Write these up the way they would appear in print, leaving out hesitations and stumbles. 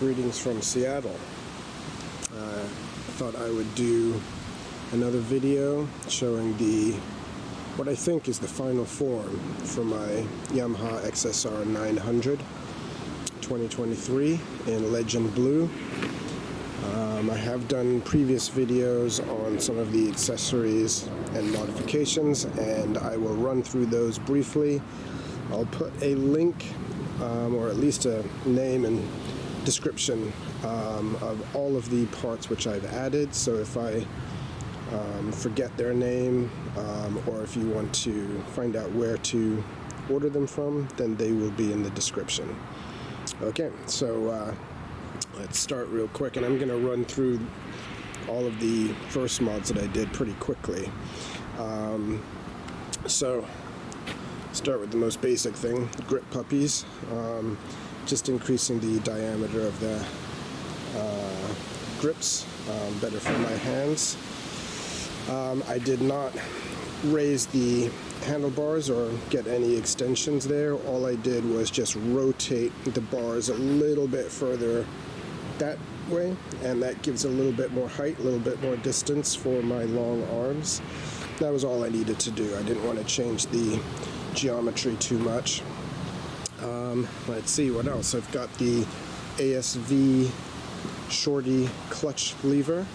Greetings from Seattle. Thought I would do another video showing what I think is the final form for my Yamaha XSR900 2023 in Legend Blue. I have done previous videos on some of the accessories and modifications, and I will run through those briefly. I'll put a link or at least a name and description of all of the parts which I've added, so if I forget their name or if you want to find out where to order them from, then they will be in the description. Okay, so let's start real quick, and I'm going to run through all of the first mods that I did pretty quickly. So start with the most basic thing, grip puppies. Just increasing the diameter of the grips, better for my hands. I did not raise the handlebars or get any extensions there. All I did was just rotate the bars a little bit further that way, and that gives a little bit more height, a little bit more distance for my long arms. That was all I needed to do. I didn't want to change the geometry too much. Let's see what else. I've got the AVS Shorty clutch lever.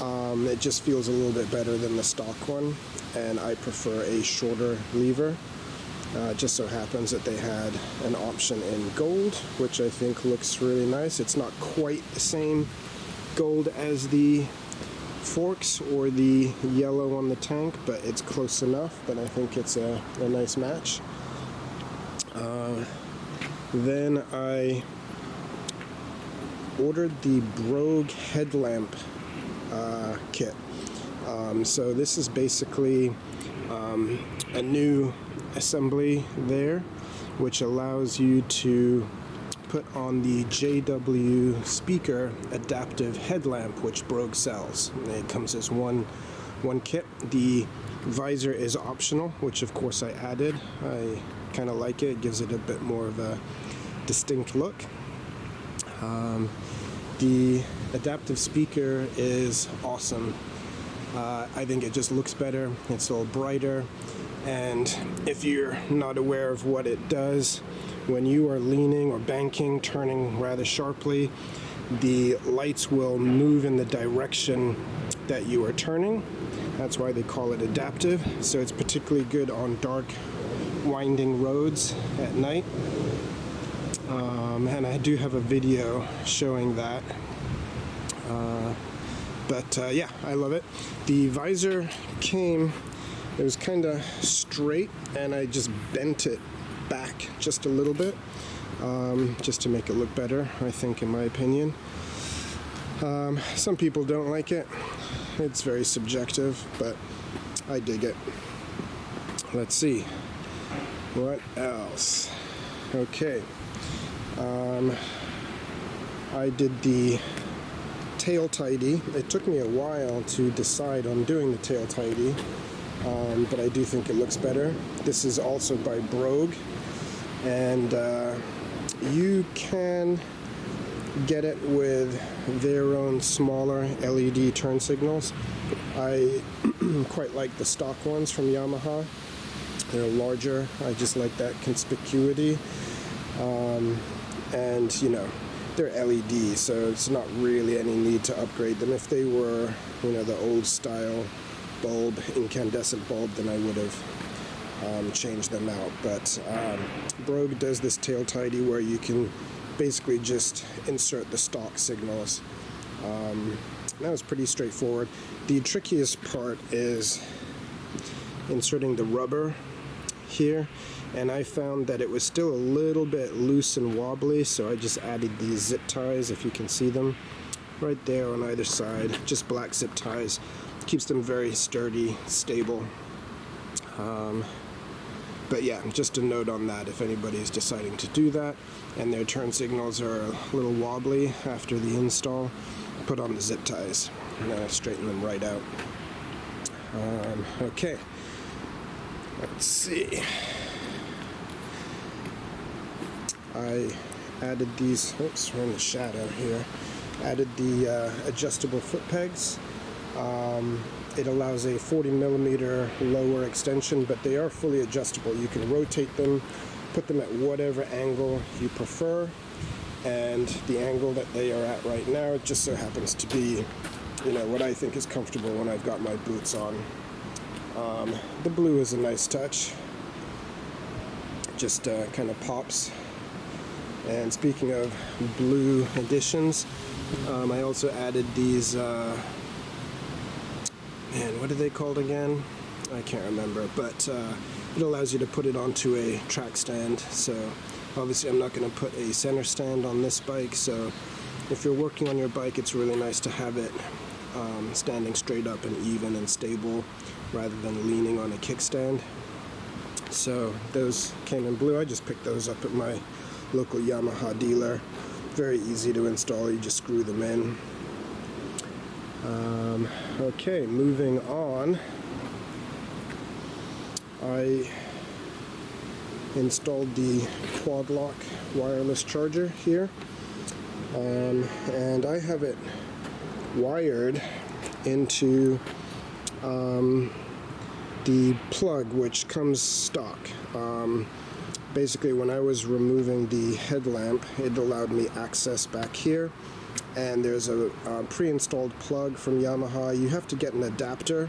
It just feels a little bit better than the stock one, and I prefer a shorter lever. Just so happens that they had an option in gold, which I think looks really nice. It's not quite the same gold as the forks or the yellow on the tank, but it's close enough that I think it's a nice match. Then I ordered the Brogue headlamp kit. So this is basically a new assembly there, which allows you to put on the JW speaker adaptive headlamp, which Brogue sells. It comes as one kit. The visor is optional, which of course I added. I kind of like it. It gives it a bit more of a distinct look. The adaptive speaker is awesome. I think it just looks better. It's a little brighter, and if you're not aware of what it does, when you are leaning or banking, turning rather sharply, the lights will move in the direction that you are turning. That's why they call it adaptive. So it's particularly good on dark, winding roads at night. And I do have a video showing that. Yeah, I love it. The visor came, it was kind of straight, and I just bent it back just a little bit, just to make it look better, I think, in my opinion. Some people don't like it. It's very subjective, but I dig it. Let's see. What else? Okay. I did the tail tidy. It took me a while to decide on doing the tail tidy, but I do think it looks better. This is also by Brogue, and you can get it with their own smaller LED turn signals. I quite like the stock ones from Yamaha. They're larger. I just like that conspicuity. And you know, they're LED, so it's not really any need to upgrade them. If they were, you know, the old style bulb, incandescent bulb, then I would have changed them out. But Brogue does this tail tidy where you can basically just insert the stock signals. That was pretty straightforward. The trickiest part is inserting the rubber here, and I found that it was still a little bit loose and wobbly, so I just added these zip ties, if you can see them, right there on either side. Just black zip ties. Keeps them very sturdy, stable. But yeah, just a note on that if anybody's deciding to do that and their turn signals are a little wobbly after the install, put on the zip ties and straighten them right out. Okay, let's see. I added these, oops, we're in the shadow here, added the adjustable foot pegs. It allows a 40mm lower extension, but they are fully adjustable. You can rotate them, put them at whatever angle you prefer, and the angle that they are at right now, it just so happens to be, you know, what I think is comfortable when I've got my boots on. The blue is a nice touch, just kind of pops. And speaking of blue additions, I also added these, man, what are they called again? I can't remember, but it allows you to put it onto a track stand. So obviously I'm not going to put a center stand on this bike, so if you're working on your bike, it's really nice to have it standing straight up and even and stable rather than leaning on a kickstand. So those came in blue. I just picked those up at my local Yamaha dealer. Very easy to install, you just screw them in. Okay, moving on. I installed the Quadlock wireless charger here, and I have it wired into the plug which comes stock. Basically, when I was removing the headlamp, it allowed me access back here, and there's a pre-installed plug from Yamaha. You have to get an adapter,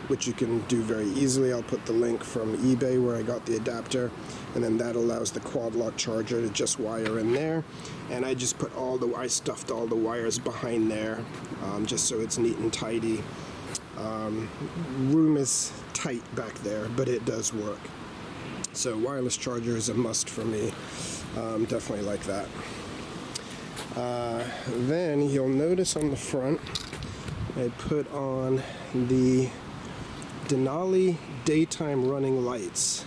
which you can do very easily. I'll put the link from eBay where I got the adapter, and then that allows the Quadlock charger to just wire in there. And I just put I stuffed all the wires behind there, just so it's neat and tidy. Room is tight back there, but it does work. So wireless charger is a must for me. Definitely like that. Then you'll notice on the front, I put on the Denali daytime running lights.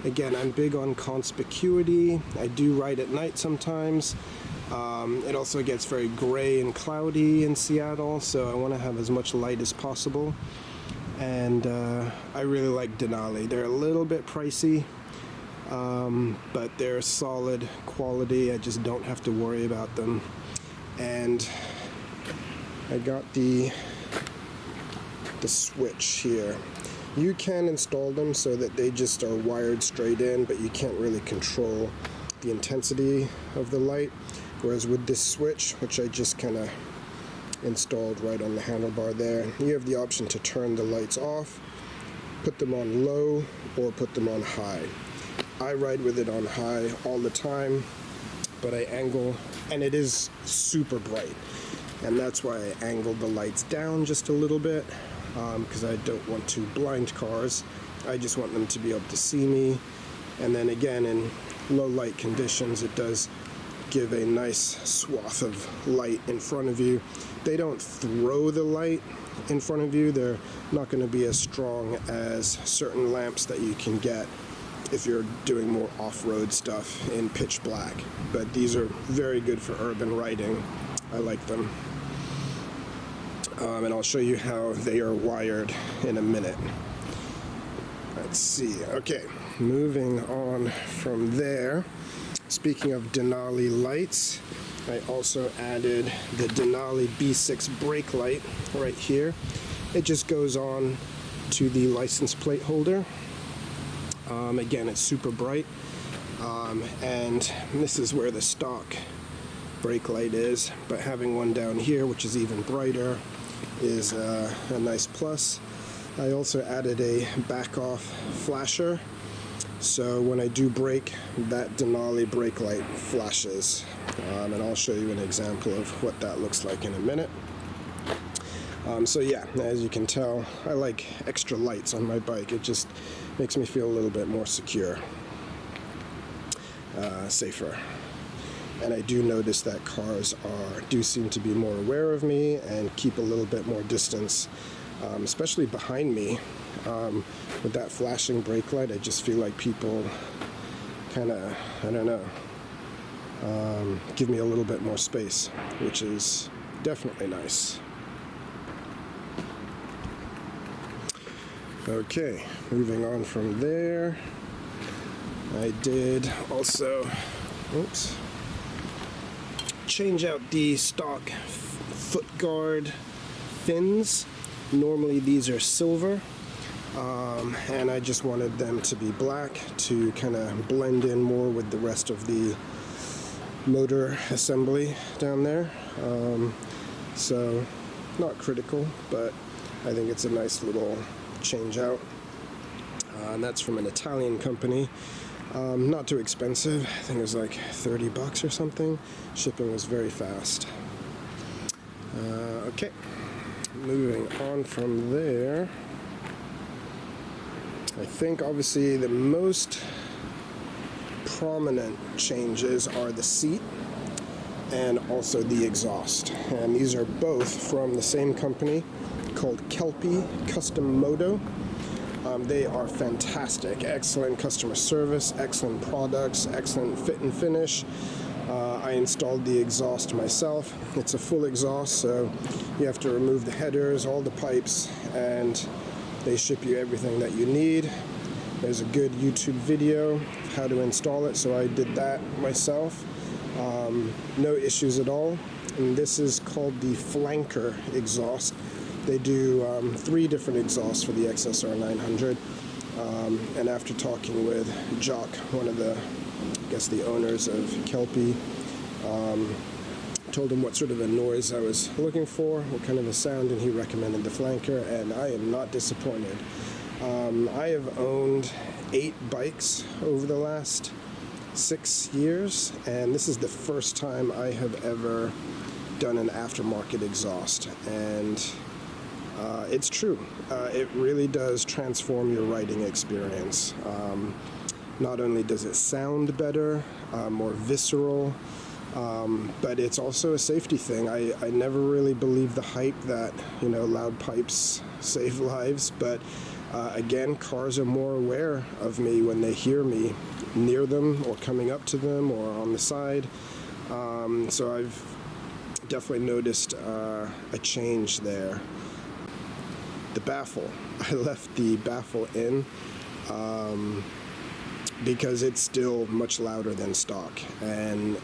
Again, I'm big on conspicuity. I do ride at night sometimes. It also gets very gray and cloudy in Seattle, so I want to have as much light as possible. And I really like Denali. They're a little bit pricey, but they're solid quality. I just don't have to worry about them. And I got the switch here. You can install them so that they just are wired straight in, but you can't really control the intensity of the light. Whereas with this switch, which I just kind of installed right on the handlebar there, you have the option to turn the lights off, put them on low, or put them on high. I ride with it on high all the time, but I angle, and it is super bright, and that's why I angled the lights down just a little bit, because I don't want to blind cars. I just want them to be able to see me. And then again, in low light conditions, it does give a nice swath of light in front of you. They don't throw the light in front of you. They're not going to be as strong as certain lamps that you can get if you're doing more off-road stuff in pitch black. But these are very good for urban riding. I like them. And I'll show you how they are wired in a minute. Let's see. Okay, moving on from there. Speaking of Denali lights, I also added the Denali B6 brake light right here. It just goes on to the license plate holder. Again, it's super bright, and this is where the stock brake light is, but having one down here, which is even brighter, is a nice plus. I also added a back off flasher, so when I do brake, that Denali brake light flashes, and I'll show you an example of what that looks like in a minute. So yeah, as you can tell, I like extra lights on my bike. It just makes me feel a little bit more secure, safer. And I do notice that cars do seem to be more aware of me and keep a little bit more distance, especially behind me. With that flashing brake light, I just feel like people kind of, I don't know, give me a little bit more space, which is definitely nice. Okay, moving on from there, I did also Oops. Change out the stock foot guard fins. Normally these are silver, and I just wanted them to be black to kind of blend in more with the rest of the motor assembly down there. So not critical, but I think it's a nice little change out. And that's from an Italian company. Not too expensive. I think it was like $30 or something. Shipping was very fast. Okay, moving on from there. I think obviously the most prominent changes are the seat and also the exhaust. And these are both from the same company called Kelpi Custom Moto. They are fantastic, excellent customer service, excellent products, excellent fit and finish. I installed the exhaust myself. It's a full exhaust, so you have to remove the headers, all the pipes, and they ship you everything that you need. There's a good YouTube video of how to install it, so I did that myself. No issues at all. And this is called the Flanker exhaust. They do 3 different exhausts for the XSR900, and after talking with Jock, one of the, I guess, the owners of Kelpi, told him what sort of a noise I was looking for, what kind of a sound, and he recommended the Flanker, and I am not disappointed. I have owned 8 bikes over the last 6 years, and this is the first time I have ever done an aftermarket exhaust, and it's true. It really does transform your riding experience. Not only does it sound better, more visceral, but it's also a safety thing. I never really believed the hype that, you know, loud pipes save lives, but again, cars are more aware of me when they hear me near them or coming up to them or on the side. So I've definitely noticed a change there. The baffle, I left the baffle in because it's still much louder than stock, and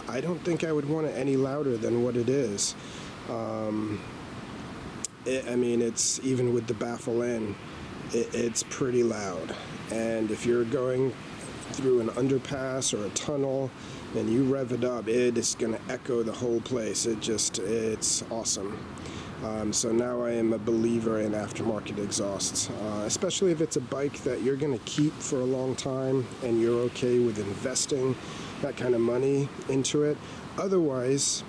I don't think I would want it any louder than what it is. I mean, it's even with the baffle in, it's pretty loud, and if you're going through an underpass or a tunnel and you rev it up, it is going to echo the whole place. It's awesome. So now I am a believer in aftermarket exhausts, especially if it's a bike that you're going to keep for a long time and you're okay with investing that kind of money into it. Otherwise,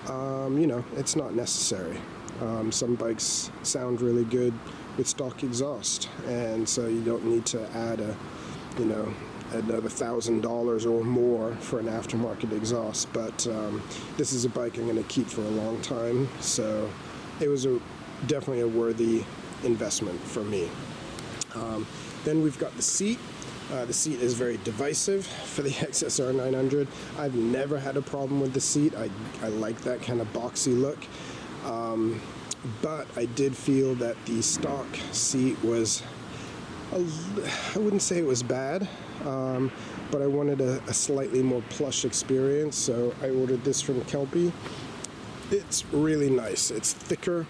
you know, it's not necessary. Some bikes sound really good with stock exhaust, and so you don't need to add another $1,000 or more for an aftermarket exhaust. But this is a bike I'm going to keep for a long time, so it was definitely a worthy investment for me. Then we've got the seat. The seat is very divisive for the XSR900. I've never had a problem with the seat. I like that kind of boxy look. But I did feel that the stock seat was, I wouldn't say it was bad, but I wanted a slightly more plush experience, so I ordered this from Kelpi. It's really nice. It's thicker.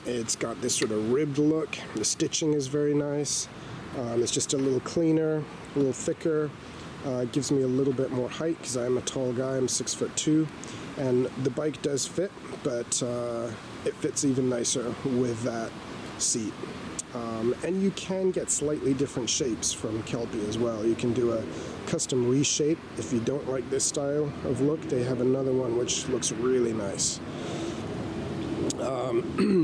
It's got this sort of ribbed look. The stitching is very nice. It's just a little cleaner, a little thicker. It gives me a little bit more height because I'm a tall guy. I'm 6'2", and the bike does fit, but it fits even nicer with that seat. And you can get slightly different shapes from Kelpi as well. You can do a custom reshape. If you don't like this style of look, they have another one which looks really nice.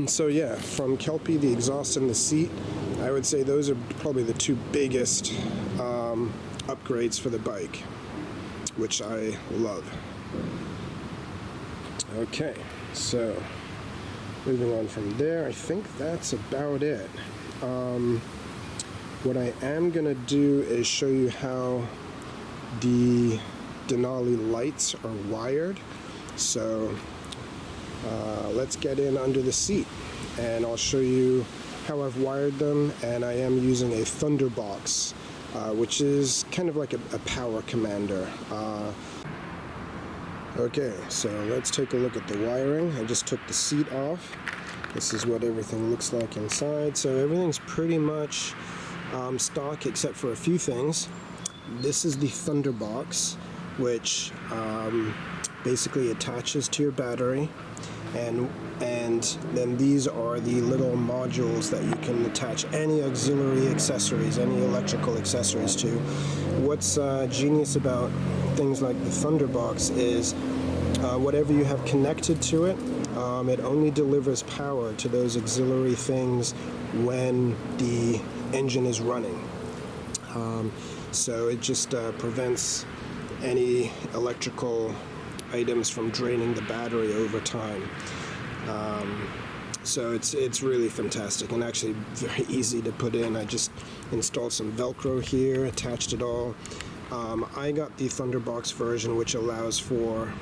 So yeah, from Kelpi, the exhaust and the seat, I would say those are probably the 2 biggest upgrades for the bike, which I love. Okay, so moving on from there, I think that's about it. What I am going to do is show you how the Denali lights are wired. So let's get in under the seat and I'll show you how I've wired them, and I am using a THUNDERBOX which is kind of like a power commander. Okay, so let's take a look at the wiring. I just took the seat off. This is what everything looks like inside. So everything's pretty much stock except for a few things. This is the THUNDERBOX, which basically attaches to your battery, and then these are the little modules that you can attach any auxiliary accessories, any electrical accessories to. What's genius about things like the THUNDERBOX is whatever you have connected to it, it only delivers power to those auxiliary things when the engine is running. So it just prevents any electrical items from draining the battery over time. So it's really fantastic and actually very easy to put in. I just installed some Velcro here, attached it all. I got the THUNDERBOX version, which allows for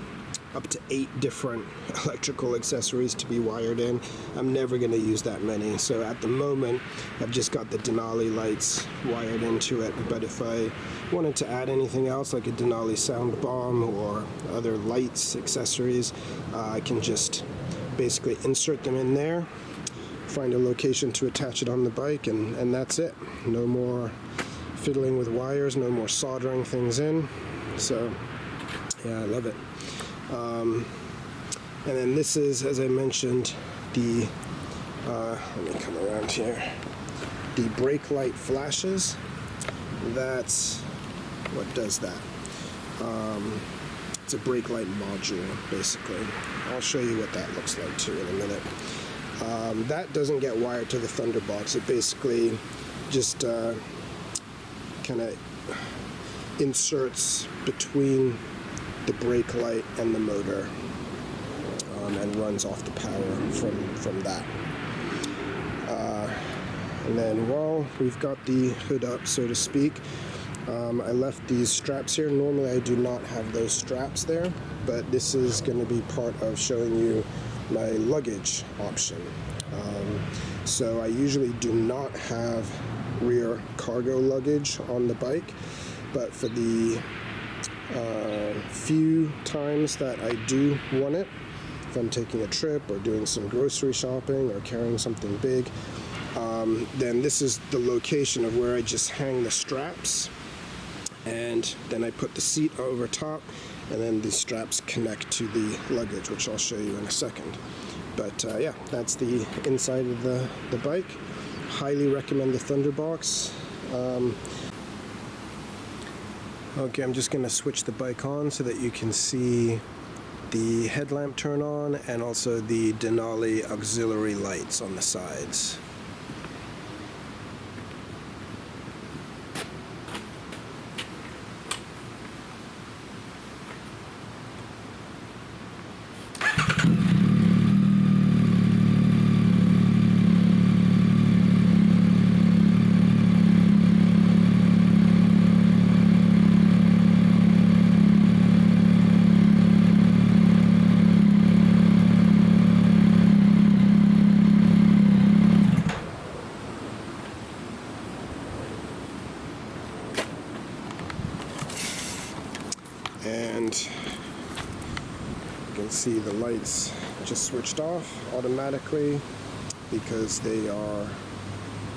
up to 8 different electrical accessories to be wired in. I'm never going to use that many, so at the moment I've just got the Denali lights wired into it, but if I wanted to add anything else like a Denali sound bomb or other lights, accessories, I can just basically insert them in there, find a location to attach it on the bike, and that's it. No more fiddling with wires, no more soldering things in. So yeah, I love it. And then this is, as I mentioned, the let me come around here, the brake light flashes. That's what does that. It's a brake light module, basically. I'll show you what that looks like too in a minute. That doesn't get wired to the THUNDERBOX. It basically just kind of inserts between the brake light and the motor, and runs off the power from that. And then while we've got the hood up, so to speak, I left these straps here. Normally I do not have those straps there, but this is going to be part of showing you my luggage option. So I usually do not have rear cargo luggage on the bike, but for the few times that I do want it, if I'm taking a trip or doing some grocery shopping or carrying something big, then this is the location of where I just hang the straps, and then I put the seat over top, and then the straps connect to the luggage, which I'll show you in a second. But yeah, that's the inside of the bike. Highly recommend the THUNDERBOX. Okay, I'm just going to switch the bike on so that you can see the headlamp turn on and also the Denali auxiliary lights on the sides. And you can see the lights just switched off automatically because they are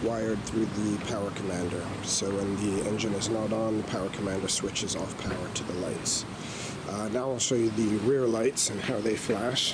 wired through the power commander. So when the engine is not on, the power commander switches off power to the lights. Now I'll show you the rear lights and how they flash.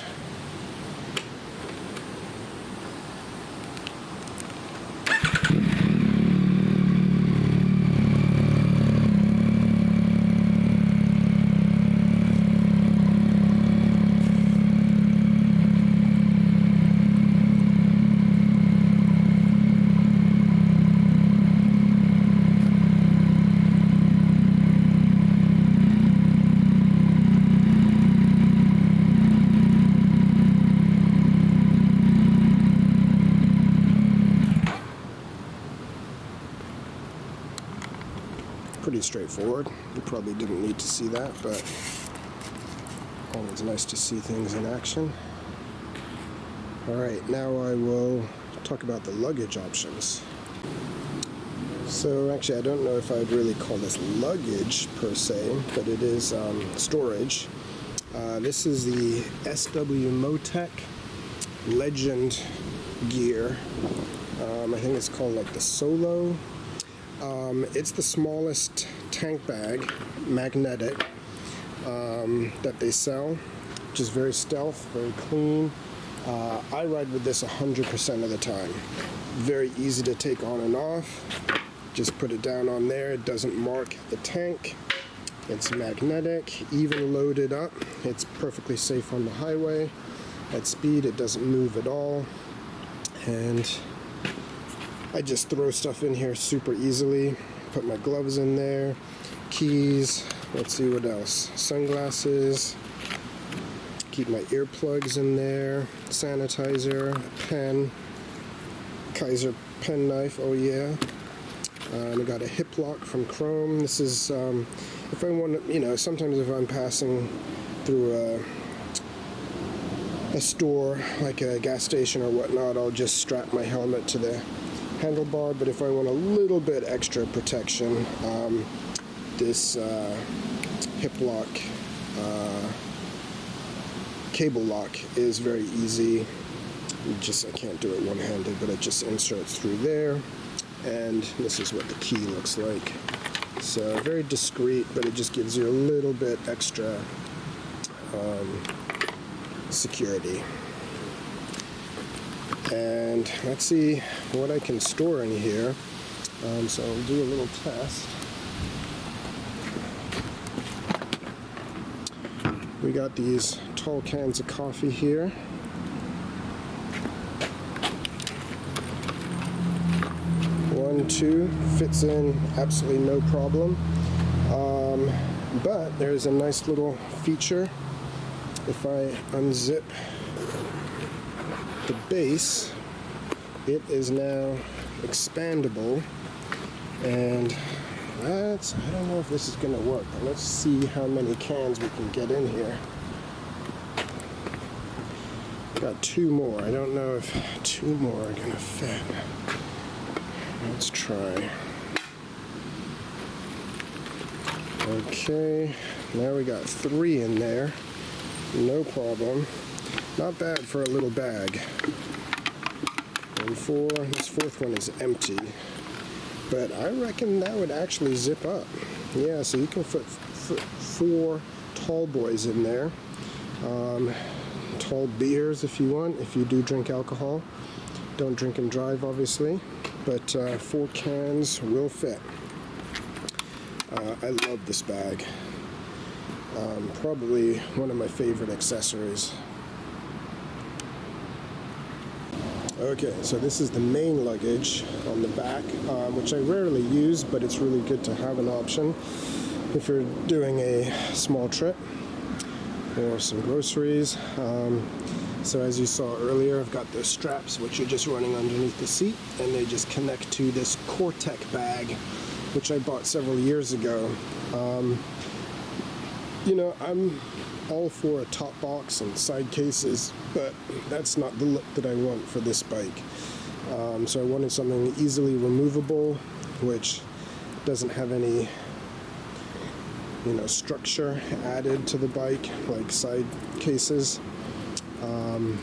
Pretty straightforward. You probably didn't need to see that, but always nice to see things in action. Alright, now I will talk about the luggage options. So actually, I don't know if I'd really call this luggage per se, but it is storage. This is the SW MOTECH Legend gear. I think it's called like the Solo. It's the smallest tank bag, magnetic, that they sell, which is very stealth, very clean. I ride with this 100% of the time. Very easy to take on and off. Just put it down on there. It doesn't mark the tank. It's magnetic, even loaded up. It's perfectly safe on the highway. At speed, it doesn't move at all. And I just throw stuff in here super easily. Put my gloves in there, keys, let's see what else. Sunglasses, keep my earplugs in there, sanitizer, a pen, Kaiser pen knife, oh yeah. I got a hip lock from Chrome. This is, if I want to, you know, sometimes if I'm passing through a store, like a gas station or whatnot, I'll just strap my helmet to the handlebar, but if I want a little bit extra protection, this hip lock, cable lock is very easy. I can't do it one-handed, but it just inserts through there. And this is what the key looks like. So very discreet, but it just gives you a little bit extra security. And let's see what I can store in here. So I'll do a little test. We got these tall cans of coffee here. One, two, fits in absolutely no problem. But there's a nice little feature. If I unzip the base, it is now expandable, and I don't know if this is going to work, but let's see how many cans we can get in here. Got two more. I don't know if two more are going to fit. Let's try. Okay, now we got three in there. No problem. Not bad for a little bag. And four, this fourth one is empty. But I reckon that would actually zip up. Yeah, so you can put four tall boys in there. Tall beers if you want, if you do drink alcohol. Don't drink and drive, obviously. But 4 cans will fit. I love this bag. Probably one of my favorite accessories. Okay, so this is the main luggage on the back, which I rarely use, but it's really good to have an option if you're doing a small trip or some groceries. So as you saw earlier, I've got the straps which are just running underneath the seat, and they just connect to this Cortech bag, which I bought several years ago. You know, I'm all for a top box and side cases, but that's not the look that I want for this bike. So I wanted something easily removable, which doesn't have any, you know, structure added to the bike, like side cases.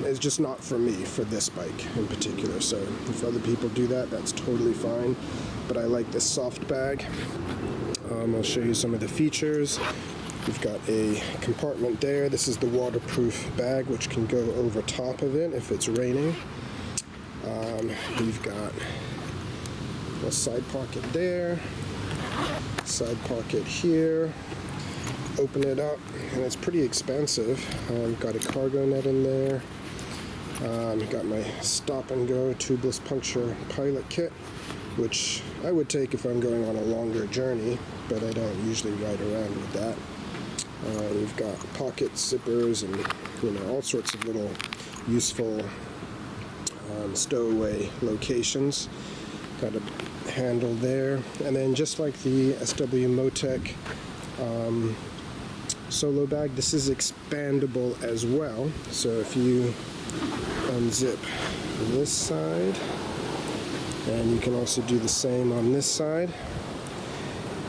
It's just not for me, for this bike in particular. So if other people do that, that's totally fine. But I like this soft bag. I'll show you some of the features. We've got a compartment there. This is the waterproof bag, which can go over top of it if it's raining. We've got a side pocket there, side pocket here. Open it up, and it's pretty expansive. Got a cargo net in there. Got my stop and go tubeless puncture pilot kit, which I would take if I'm going on a longer journey, but I don't usually ride around with that. We've got pockets, zippers, and you know, all sorts of little useful stowaway locations. Got a handle there, and then just like the SW MOTECH Solo bag, this is expandable as well. So if you unzip this side And you can also do the same on this side.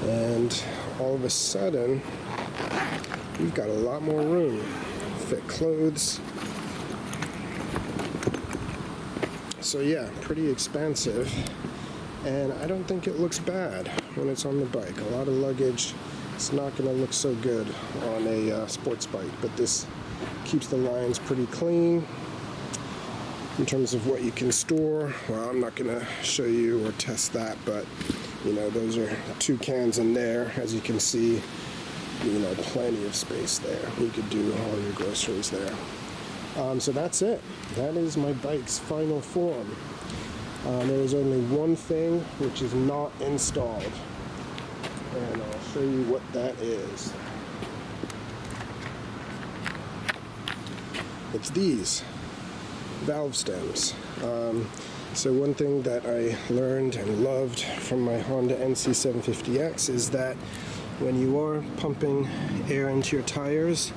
And all of a sudden, you've got a lot more room. Fit clothes. So yeah, pretty expansive. And I don't think it looks bad when it's on the bike. A lot of luggage, it's not going to look so good on a sports bike, but this keeps the lines pretty clean. In terms of what you can store, well, I'm not going to show you or test that, but you know, those are 2 cans in there. As you can see, you know, plenty of space there. You could do all your groceries there. So that's it. That is my bike's final form. There is only one thing which is not installed, and I'll show you what that is. It's these valve stems. So one thing that I learned and loved from my Honda NC750X is that when you are pumping air into your tires,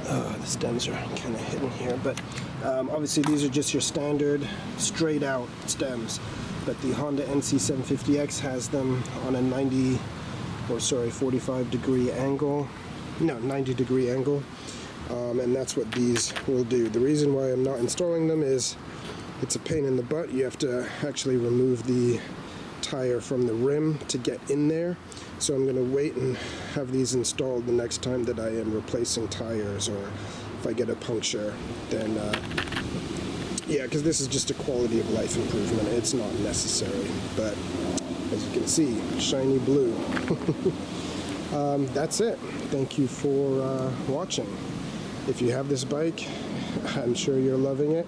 the stems are kind of hidden here, but obviously these are just your standard straight out stems, but the Honda NC750X has them on a 45 degree angle, no, 90 degree angle. And that's what these will do. The reason why I'm not installing them is it's a pain in the butt. You have to actually remove the tire from the rim to get in there. So I'm going to wait and have these installed the next time that I am replacing tires, or if I get a puncture, then yeah, because this is just a quality of life improvement. It's not necessary, but as you can see, shiny blue. That's it. Thank you for watching. If you have this bike, I'm sure you're loving it,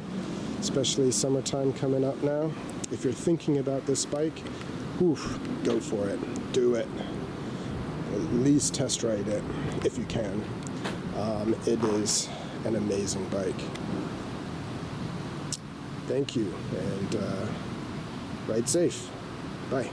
especially summertime coming up now. If you're thinking about this bike, oof, go for it. Do it. At least test ride it if you can. It is an amazing bike. Thank you, and ride safe. Bye.